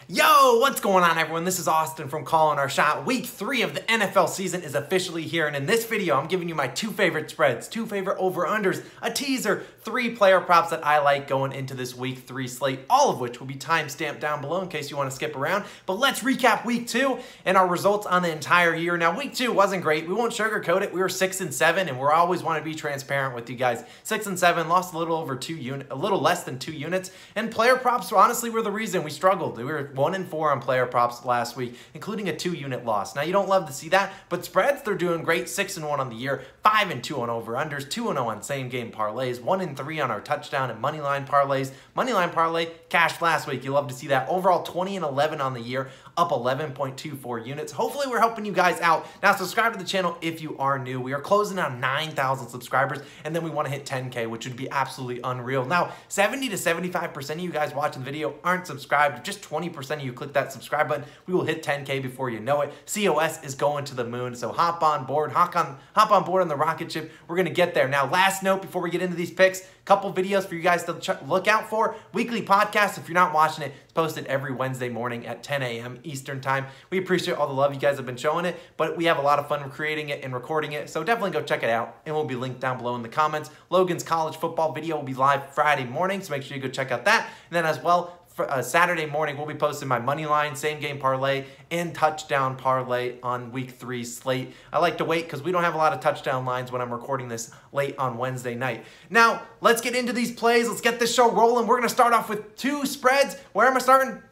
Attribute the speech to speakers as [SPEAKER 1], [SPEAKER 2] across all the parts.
[SPEAKER 1] Yo, what's going on, everyone? This is Austin from Calling Our Shot. Week 3 of the NFL season is officially here, and in this video, I'm giving you my 2 favorite spreads, 2 favorite over-unders, a teaser, 3 player props that I like going into this Week 3 slate, all of which will be time-stamped down below in case you want to skip around. But let's recap Week 2 and our results on the entire year. Now, Week 2 wasn't great. We won't sugarcoat it. We were 6-7, and we always want to be transparent with you guys. 6-7, lost a little over a little less than 2 units, and player props honestly were the reason we struggled. We were 1-4 on player props last week, including a 2-unit loss. Now, you don't love to see that, but spreads, they're doing great. 6-1 on the year, 5-2 on over-unders, 2-0 on same-game parlays, 1-3 on our touchdown and moneyline parlays. Moneyline parlay cashed last week. You love to see that. Overall, 20-11 on the year, up 11.24 units. Hopefully, we're helping you guys out. Now, subscribe to the channel if you are new. We are closing on 9,000 subscribers, and then we want to hit 10K, which would be absolutely unreal. Now, 70 to 75% of you guys watching the video aren't subscribed. Just 20% of you click that subscribe button. We will hit 10K before you know it. COS is going to the moon, so hop on board on the rocket ship. We're going to get there. Now, last note before we get into these picks, couple videos for you guys to look out for. Weekly podcast, if you're not watching it, it's posted every Wednesday morning at 10 a.m. Eastern time. We appreciate all the love you guys have been showing it, but we have a lot of fun creating it and recording it, so definitely go check it out, and we'll be linked down below in the comments. Logan's college football video will be live Friday morning, so make sure you go check out that. And then as well, for, Saturday morning, we'll be posting my money line, same game parlay, and touchdown parlay on Week 3 slate. I like to wait because we don't have a lot of touchdown lines when I'm recording this late on Wednesday night. Now, let's get into these plays. Let's get this show rolling. We're going to start off with 2 spreads. Where am I starting?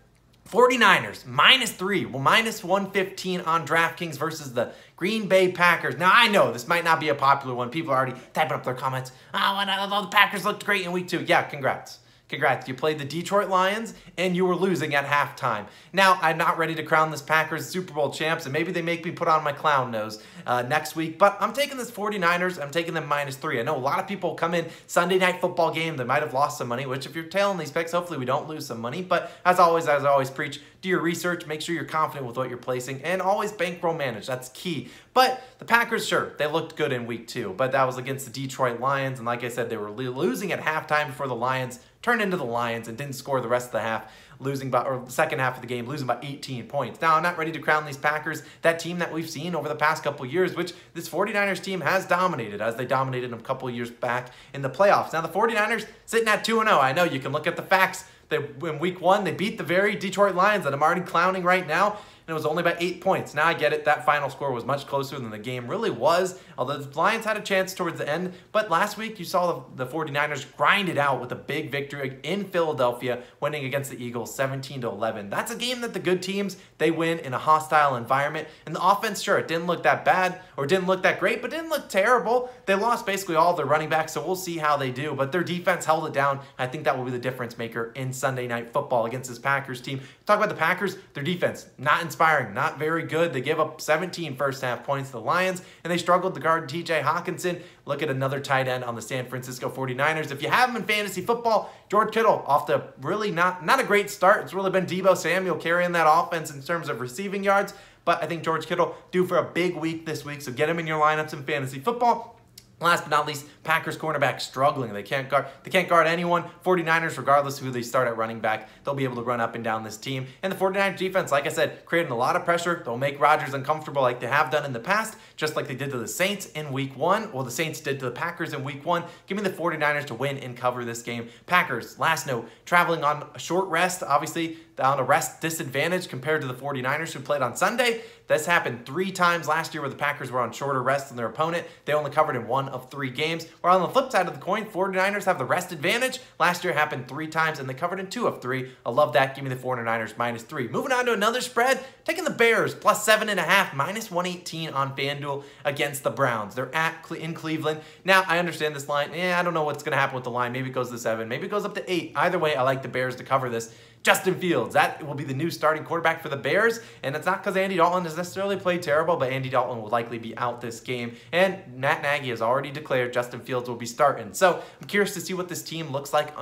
[SPEAKER 1] 49ers, -3. Well, -115 on DraftKings versus the Green Bay Packers. Now, I know this might not be a popular one. People are already typing up their comments. Oh, the Packers looked great in Week 2. Yeah, congrats. Congrats, you played the Detroit Lions, and you were losing at halftime. Now, I'm not ready to crown this Packers Super Bowl champs, and maybe they make me put on my clown nose next week, but I'm taking this 49ers. I'm taking them -3. I know a lot of people come in Sunday night football game. They might have lost some money, which if you're tailing these picks, hopefully we don't lose some money. But as I always preach, do your research, make sure you're confident with what you're placing, and always bankroll manage. That's key. But the Packers, sure, they looked good in Week 2, but that was against the Detroit Lions, and like I said, they were losing at halftime before the Lions turned into the Lions and didn't score the rest of the half, or the second half of the game, losing by 18 points. Now, I'm not ready to crown these Packers that team that we've seen over the past couple years, which this 49ers team has dominated, as they dominated them a couple years back in the playoffs. Now, the 49ers sitting at 2-0. I know you can look at the facts. In Week 1, they beat the very Detroit Lions that I'm already clowning right now, and it was only by 8 points. Now I get it, that final score was much closer than the game really was, although the Lions had a chance towards the end. But last week, you saw the 49ers grind it out with a big victory in Philadelphia, winning against the Eagles 17-11. That's a game that the good teams, they win in a hostile environment. And the offense, sure, it didn't look that bad, or didn't look that great, but didn't look terrible. They lost basically all of their running backs, so we'll see how they do. But their defense held it down. I think that will be the difference maker in Sunday Night Football against this Packers team. Talk about the Packers, their defense, not inspiring, not very good. They give up 17 first half points to the Lions, and they struggled to guard TJ Hawkinson. Look at another tight end on the San Francisco 49ers. If you have him in fantasy football, George Kittle off the really not a great start. It's really been Deebo Samuel carrying that offense in terms of receiving yards, but I think George Kittle due for a big week this week, so get him in your lineups in fantasy football. Last but not least, Packers cornerback struggling. They can't guard anyone. 49ers, regardless of who they start at running back, they'll be able to run up and down this team. And the 49ers defense, like I said, creating a lot of pressure. They'll make Rodgers uncomfortable like they have done in the past, just like they did to the Saints in Week 1. Well, the Saints did to the Packers in Week 1. Give me the 49ers to win and cover this game. Packers, last note, traveling on a short rest, obviously on a rest disadvantage compared to the 49ers who played on Sunday. This happened 3 times last year where the Packers were on shorter rest than their opponent. They only covered in 1 of 3 games. Where on the flip side of the coin, 49ers have the rest advantage. Last year happened 3 times and they covered in 2 of 3. I love that. Give me the 49ers -3. Moving on to another spread, taking the Bears +7.5, -118 on FanDuel against the Browns. They're in Cleveland. Now, I understand this line. I don't know what's going to happen with the line. Maybe it goes to 7. Maybe it goes up to 8. Either way, I like the Bears to cover this. Justin Fields, that will be the new starting quarterback for the Bears, and it's not because Andy Dalton has necessarily played terrible, but Andy Dalton will likely be out this game, and Matt Nagy has already declared Justin Fields will be starting. So I'm curious to see what this team looks like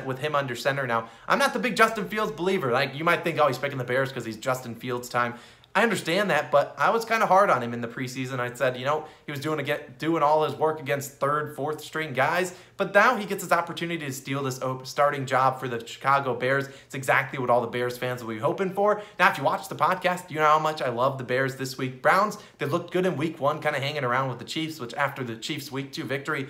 [SPEAKER 1] with him under center. Now, I'm not the big Justin Fields believer. Like, you might think, oh, he's picking the Bears because he's Justin Fields' time. I understand that, but I was kind of hard on him in the preseason. I said, you know, he was doing all his work against third, fourth string guys, but now he gets his opportunity to steal this starting job for the Chicago Bears. It's exactly what all the Bears fans will be hoping for. Now, if you watch the podcast, you know how much I love the Bears this week. Browns, they looked good in week 1, kind of hanging around with the Chiefs, which after the Chiefs week 2 victory,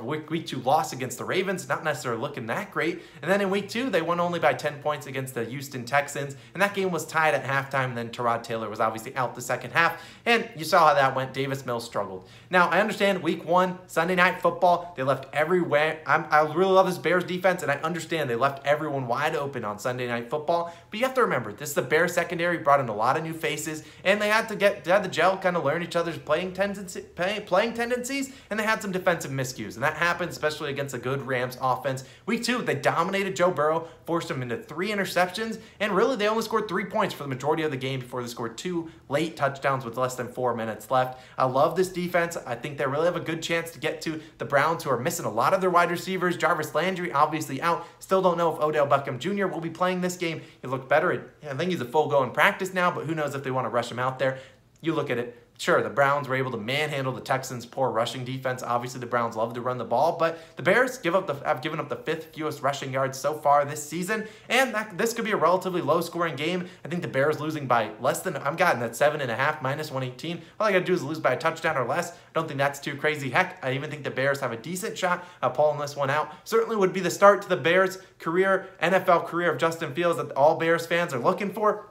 [SPEAKER 1] week 2 loss against the Ravens, not necessarily looking that great. And then in week 2, they won only by 10 points against the Houston Texans, and that game was tied at halftime, and then Tyrod Taylor was obviously out the second half, and you saw how that went. Davis Mills struggled. Now, I understand week 1, Sunday Night Football, they left everywhere. I really love this Bears defense, and I understand they left everyone wide open on Sunday Night Football, but you have to remember, this is the Bears secondary, brought in a lot of new faces, and they had the gel, kind of learn each other's playing tendencies, and they had some defensive miscues, and that happened especially against a good Rams offense. Week 2, they dominated Joe Burrow, forced him into 3 interceptions, and really they only scored 3 points for the majority of the game before they scored 2 late touchdowns with less than 4 minutes left. I love this defense. I think they really have a good chance to get to the Browns, who are missing a lot of their wide receivers. Jarvis Landry obviously out. Still don't know if Odell Beckham Jr. will be playing this game. He looked better. I think he's a full go in practice now, but who knows if they want to rush him out there. You look at it. Sure, the Browns were able to manhandle the Texans' poor rushing defense. Obviously, the Browns love to run the ball, but the Bears have given up the 5th fewest rushing yards so far this season, and this could be a relatively low-scoring game. I think the Bears losing by less than, I'm gotten that 7.5 minus 118. All I got to do is lose by a touchdown or less. I don't think that's too crazy. Heck, I even think the Bears have a decent shot at pulling this one out. Certainly would be the start to the Bears' NFL career of Justin Fields that all Bears fans are looking for,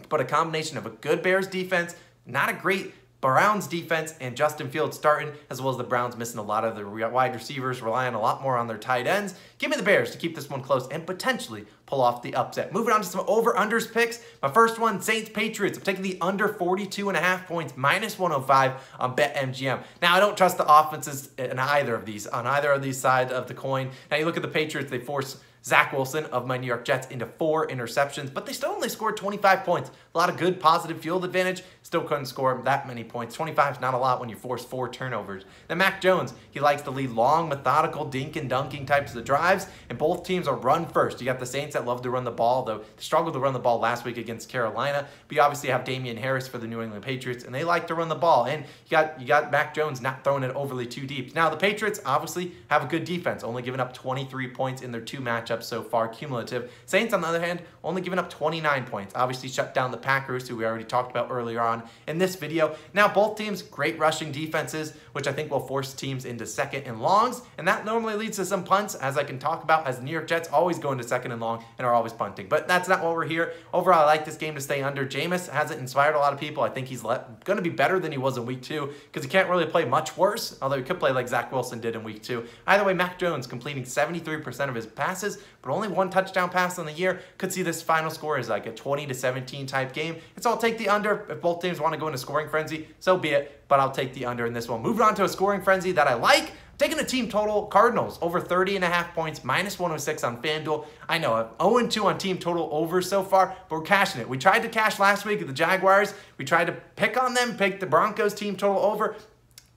[SPEAKER 1] but a combination of a good Bears defense, not a great Browns defense, and Justin Fields starting, as well as the Browns missing a lot of their wide receivers, relying a lot more on their tight ends. Give me the Bears to keep this one close and potentially pull off the upset. Moving on to some over-unders picks. My first one, Saints-Patriots. I'm taking the under 42.5 points, minus 105 on BetMGM. Now, I don't trust the offenses on either of these sides of the coin. Now, you look at the Patriots, they force Zach Wilson of my New York Jets into 4 interceptions, but they still only scored 25 points. A lot of good positive field advantage. Still couldn't score that many points. 25 is not a lot when you force 4 turnovers. Then Mac Jones, he likes to lead long, methodical, dink and dunking types of drives, and both teams are run first. You got the Saints that love to run the ball, though they struggled to run the ball last week against Carolina, but you obviously have Damian Harris for the New England Patriots, and they like to run the ball, and you got Mac Jones not throwing it overly too deep. Now, the Patriots obviously have a good defense, only giving up 23 points in their 2 matchups so far, cumulative. Saints, on the other hand, only giving up 29 points. Obviously shut down the Packers, who we already talked about earlier on in this video. Now, both teams, great rushing defenses, which I think will force teams into 2nd and longs, and that normally leads to some punts, as I can talk about, as the New York Jets always go into 2nd and long and are always punting. But that's not what we're here. Overall, I like this game to stay under. Jameis hasn't inspired a lot of people. I think he's going to be better than he was in week 2, because he can't really play much worse, although he could play like Zach Wilson did in week 2. Either way, Mac Jones completing 73% of his passes, but only 1 touchdown pass on the year. Could see this final score as like a 20-17 type game. And so I'll take the under. If both teams want to go into scoring frenzy, so be it, but I'll take the under in this one. Moving on to a scoring frenzy that I like. Taking a team total, Cardinals, over 30.5 points, minus 106 on FanDuel. I know, I'm 0-2 on team total over so far, but we're cashing it. We tried to cash last week at the Jaguars. We tried to pick on them, pick the Broncos team total over.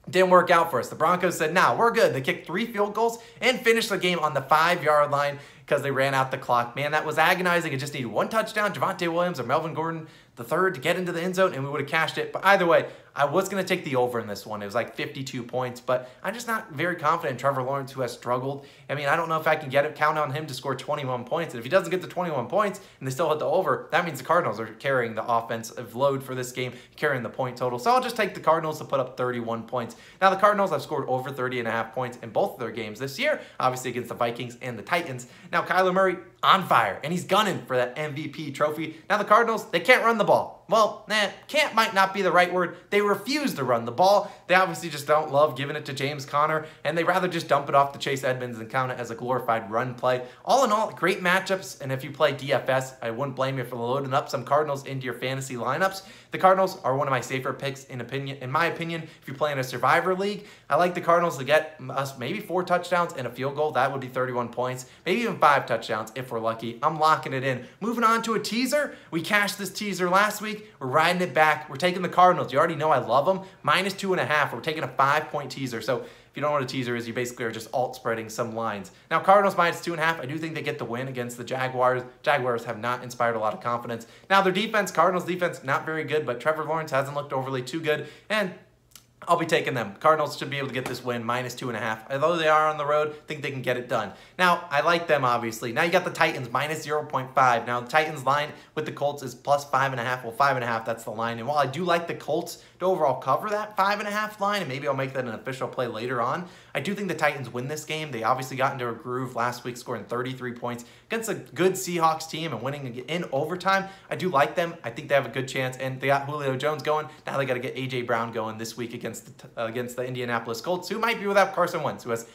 [SPEAKER 1] Didn't work out for us. The Broncos said, nah, we're good. They kicked 3 field goals and finished the game on the 5-yard line because they ran out the clock. Man, that was agonizing. It just needed 1 touchdown, Javonte Williams or Melvin Gordon the third to get into the end zone, and we would have cashed it. But either way, I was going to take the over in this one. It was like 52 points, but I'm just not very confident in Trevor Lawrence, who has struggled. I mean, I don't know if I can count on him to score 21 points. And if he doesn't get the 21 points and they still hit the over, that means the Cardinals are carrying the offensive load for this game, carrying the point total. So I'll just take the Cardinals to put up 31 points. Now, the Cardinals have scored over 30.5 points in both of their games this year, obviously against the Vikings and the Titans. Now, Kyler Murray on fire, and he's gunning for that MVP trophy. Now, the Cardinals, they can't run the ball. Well, can't might not be the right word. They refuse to run the ball. They obviously just don't love giving it to James Conner, and they rather just dump it off to Chase Edmonds and count it as a glorified run play. All in all, great matchups, and if you play DFS, I wouldn't blame you for loading up some Cardinals into your fantasy lineups. The Cardinals are one of my safer picks in my opinion. If you play in a Survivor League, I like the Cardinals to get us maybe 4 touchdowns and a field goal. That would be 31 points, maybe even 5 touchdowns if we're lucky. I'm locking it in. Moving on to a teaser. We cashed this teaser last week. We're riding it back. We're taking the Cardinals. You already know I love them. Minus 2.5. We're taking a 5-point teaser. So if you don't know what a teaser is, you basically are just alt spreading some lines. Now, Cardinals minus 2.5. I do think they get the win against the Jaguars. Jaguars have not inspired a lot of confidence. Now, their defense, Cardinals defense, not very good, but Trevor Lawrence hasn't looked overly too good. And I'll be taking them. Cardinals should be able to get this win, -2.5. Although they are on the road, I think they can get it done. Now, I like them, obviously. Now you got the Titans, -0.5. Now, the Titans line with the Colts is +5.5. Well, 5.5, that's the line. And while I do like the Colts to overall cover that 5.5 line, and maybe I'll make that an official play later on, I do think the Titans win this game. They obviously got into a groove last week, scoring 33 points against a good Seahawks team and winning in overtime. I do like them. I think they have a good chance. And they got Julio Jones going. Now they got to get A.J. Brown going this week against the Indianapolis Colts, who might be without Carson Wentz, who has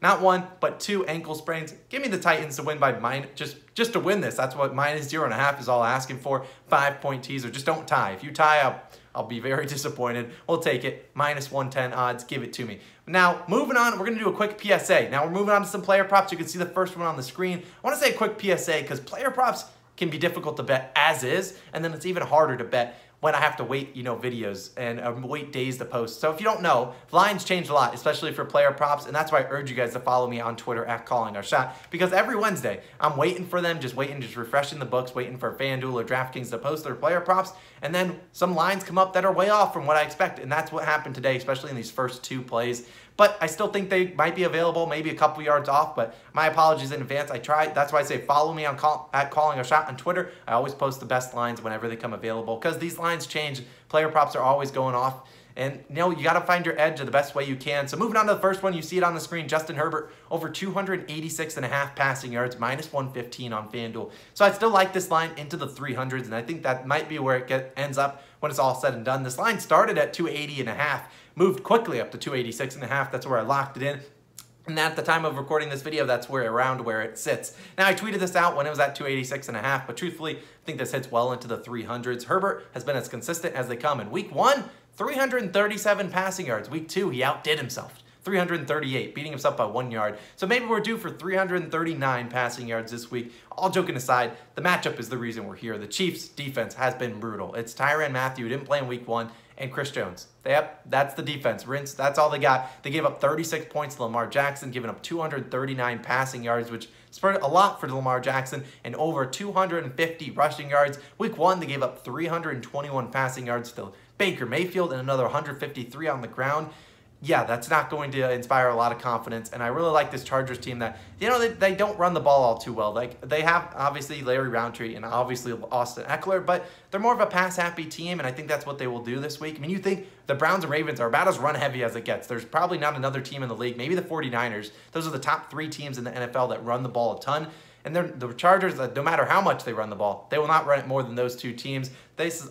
[SPEAKER 1] not one, but 2 ankle sprains. Give me the Titans to win by just to win this. That's what -0.5 is all asking for. 5-point teaser. Just don't tie. If you tie, I'll be very disappointed. We'll take it. -110 odds. Give it to me. Now, moving on, we're going to do a quick PSA. Now, we're moving on to some player props. You can see the first one on the screen. I want to say a quick PSA because player props can be difficult to bet as is, and then it's even harder to bet when I have to wait, videos and wait days to post. So if you don't know, lines change a lot, especially for player props, and that's why I urge you guys to follow me on Twitter @CallingOurShot, because every Wednesday, I'm waiting for them, just refreshing the books, waiting for FanDuel or DraftKings to post their player props, and then some lines come up that are way off from what I expect, and that's what happened today, especially in these first 2 plays. But I still think they might be available, maybe a couple yards off, but my apologies in advance. I tried. That's why I say follow me on @CallingOurShot on Twitter. I always post the best lines whenever they come available because these lines change. Player props are always going off. And, you got to find your edge the best way you can. So moving on to the first one, you see it on the screen. Justin Herbert, over 286.5 passing yards, -115 on FanDuel. So I still like this line into the 300s, and I think that might be where it ends up when it's all said and done. This line started at 280.5, moved quickly up to 286.5. That's where I locked it in. And at the time of recording this video, that's around where it sits. Now, I tweeted this out when it was at 286.5, but truthfully, I think this hits well into the 300s. Herbert has been as consistent as they come. In week 1, 337 passing yards. Week 2, he outdid himself. 338, beating himself by 1 yard. So maybe we're due for 339 passing yards this week. All joking aside, the matchup is the reason we're here. The Chiefs' defense has been brutal. It's Tyrann Mathieu, who didn't play in week 1, and Chris Jones. Yep, that's the defense. Rinse, that's all they got. They gave up 36 points to Lamar Jackson, giving up 239 passing yards, which is a lot for Lamar Jackson, and over 250 rushing yards. Week 1, they gave up 321 passing yards to Baker Mayfield and another 153 on the ground. Yeah, that's not going to inspire a lot of confidence, and I really like this Chargers team that, they don't run the ball all too well. Like, they have, obviously, Larry Roundtree and obviously Austin Eckler, but they're more of a pass-happy team, and I think that's what they will do this week. I mean, you think the Browns and Ravens are about as run-heavy as it gets. There's probably not another team in the league, maybe the 49ers. Those are the top 3 teams in the NFL that run the ball a ton. And the Chargers, no matter how much they run the ball, they will not run it more than those 2 teams.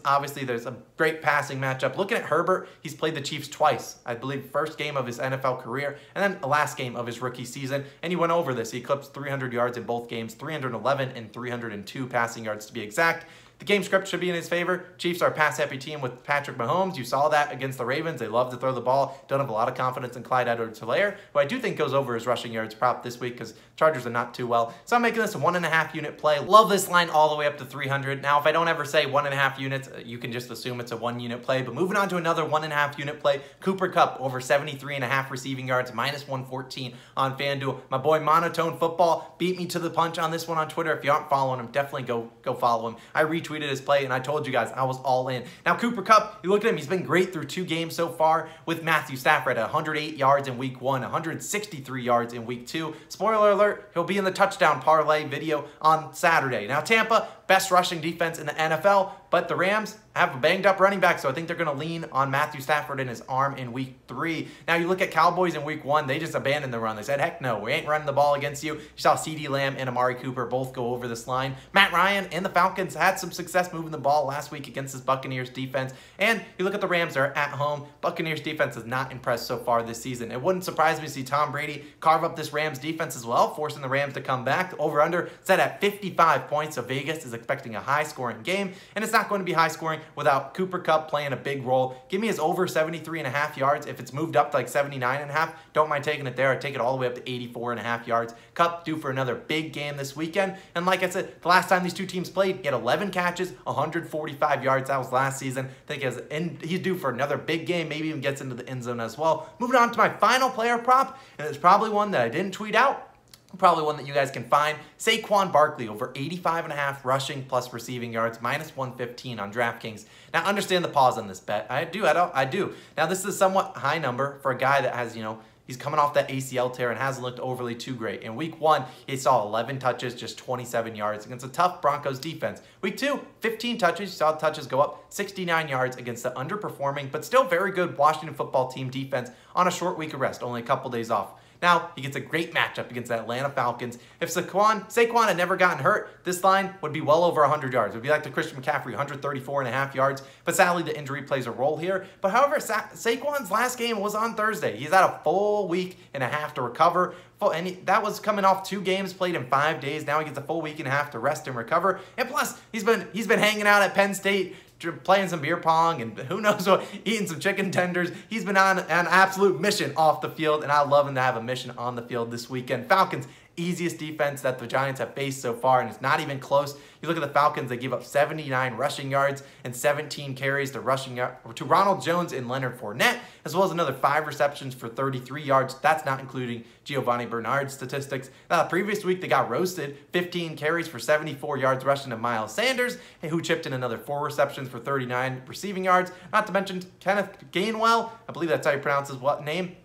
[SPEAKER 1] Obviously, there's a great passing matchup. Looking at Herbert, he's played the Chiefs twice. I believe first game of his NFL career, and then the last game of his rookie season. And he went over this. He eclipsed 300 yards in both games, 311 and 302 passing yards to be exact. The game script should be in his favor. Chiefs are a pass-happy team with Patrick Mahomes. You saw that against the Ravens. They love to throw the ball. Don't have a lot of confidence in Clyde Edwards-Helaire, who I do think goes over his rushing yards prop this week because Chargers are not too well. So I'm making this a 1.5 unit play. Love this line all the way up to 300. Now, if I don't ever say 1.5 units, you can just assume it's a 1 unit play. But moving on to another 1.5 unit play, Cooper Kupp over 73.5 receiving yards, -114 on FanDuel. My boy Monotone Football beat me to the punch on this one on Twitter. If you aren't following him, definitely go follow him. I retweeted his play, and I told you guys I was all in. Now, Cooper Kupp, you look at him, he's been great through 2 games so far with Matthew Stafford at 108 yards in week 1, 163 yards in week 2. Spoiler alert, he'll be in the touchdown parlay video on Saturday. Now, Tampa, best rushing defense in the NFL, but the Rams have a banged-up running back, so I think they're going to lean on Matthew Stafford and his arm in week 3. Now, you look at Cowboys in week 1, they just abandoned the run. They said, heck no, we ain't running the ball against you. You saw CeeDee Lamb and Amari Cooper both go over this line. Matt Ryan and the Falcons had some success moving the ball last week against this Buccaneers defense. And you look at the Rams, they're at home. Buccaneers defense has not impressed so far this season. It wouldn't surprise me to see Tom Brady carve up this Rams defense as well, forcing the Rams to come back. The over-under set at 55 points, so Vegas is expecting a high-scoring game, and it's not going to be high-scoring without Cooper Kupp playing a big role. Give me his over 73.5 yards. If it's moved up to like 79.5, don't mind taking it there. I'd take it all the way up to 84.5 yards. Kupp due for another big game this weekend. And like I said, the last time these 2 teams played, he had 11 catches, 145 yards. That was last season. I think he's due for another big game, maybe even gets into the end zone as well. Moving on to my final player prop, and it's probably one that I didn't tweet out. Probably one that you guys can find. Saquon Barkley over 85.5 rushing plus receiving yards, -115 on DraftKings. Now, understand the pause on this bet. I do. Now, this is a somewhat high number for a guy that has, he's coming off that ACL tear and hasn't looked overly too great. In week 1, he saw 11 touches, just 27 yards against a tough Broncos defense. Week 2, 15 touches. You saw touches go up 69 yards against the underperforming, but still very good Washington football team defense on a short week of rest, only a couple days off. Now, he gets a great matchup against the Atlanta Falcons. If Saquon had never gotten hurt, this line would be well over 100 yards. It would be like the Christian McCaffrey, 134.5 yards. But sadly, the injury plays a role here. But however, Saquon's last game was on Thursday. He's had a full week and a half to recover. And that was coming off 2 games played in 5 days. Now he gets a full week and a half to rest and recover. And plus, he's been hanging out at Penn State, playing some beer pong and who knows what, eating some chicken tenders. He's been on an absolute mission off the field, and I love him to have a mission on the field this weekend. Falcons, easiest defense that the Giants have faced so far, and it's not even close. You look at the Falcons, they give up 79 rushing yards and 17 carries to Ronald Jones and Leonard Fournette, as well as another 5 receptions for 33 yards. That's not including Giovanni Bernard's statistics. Now, the previous week, they got roasted, 15 carries for 74 yards rushing to Miles Sanders, who chipped in another 4 receptions for 39 receiving yards. Not to mention Kenneth Gainwell, I believe that's how you pronounce his name,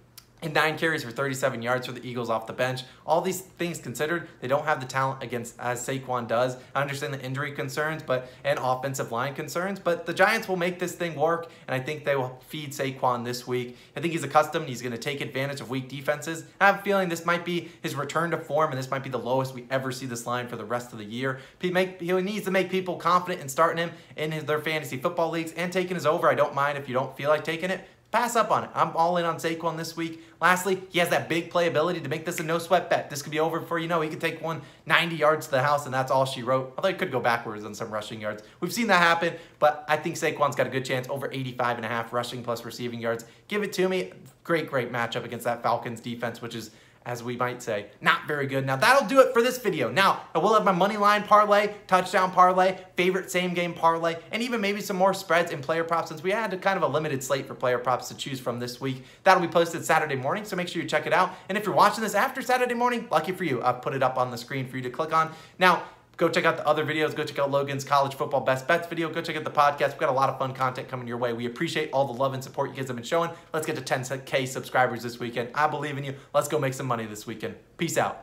[SPEAKER 1] and 9 carries for 37 yards for the Eagles off the bench. All these things considered, they don't have the talent as Saquon does. I understand the injury concerns and offensive line concerns, but the Giants will make this thing work, and I think they will feed Saquon this week. I think he's accustomed. He's going to take advantage of weak defenses. I have a feeling this might be his return to form, and this might be the lowest we ever see this line for the rest of the year. He needs to make people confident in starting him in their fantasy football leagues and taking his over. I don't mind if you don't feel like taking it. Pass up on it. I'm all in on Saquon this week. Lastly, he has that big playability to make this a no-sweat bet. This could be over before you know. He could take one 90 yards to the house, and that's all she wrote. Although he could go backwards on some rushing yards. We've seen that happen, but I think Saquon's got a good chance over 85.5 rushing plus receiving yards. Give it to me. Great matchup against that Falcons defense, which is, as we might say, not very good. Now, that'll do it for this video. Now, I will have my money line parlay, touchdown parlay, favorite same game parlay, and even maybe some more spreads and player props, since we had kind of a limited slate for player props to choose from this week. That'll be posted Saturday morning, so make sure you check it out. And if you're watching this after Saturday morning, lucky for you, I've put it up on the screen for you to click on. Now, go check out the other videos. Go check out Logan's college football best bets video. Go check out the podcast. We've got a lot of fun content coming your way. We appreciate all the love and support you guys have been showing. Let's get to 10K subscribers this weekend. I believe in you. Let's go make some money this weekend. Peace out.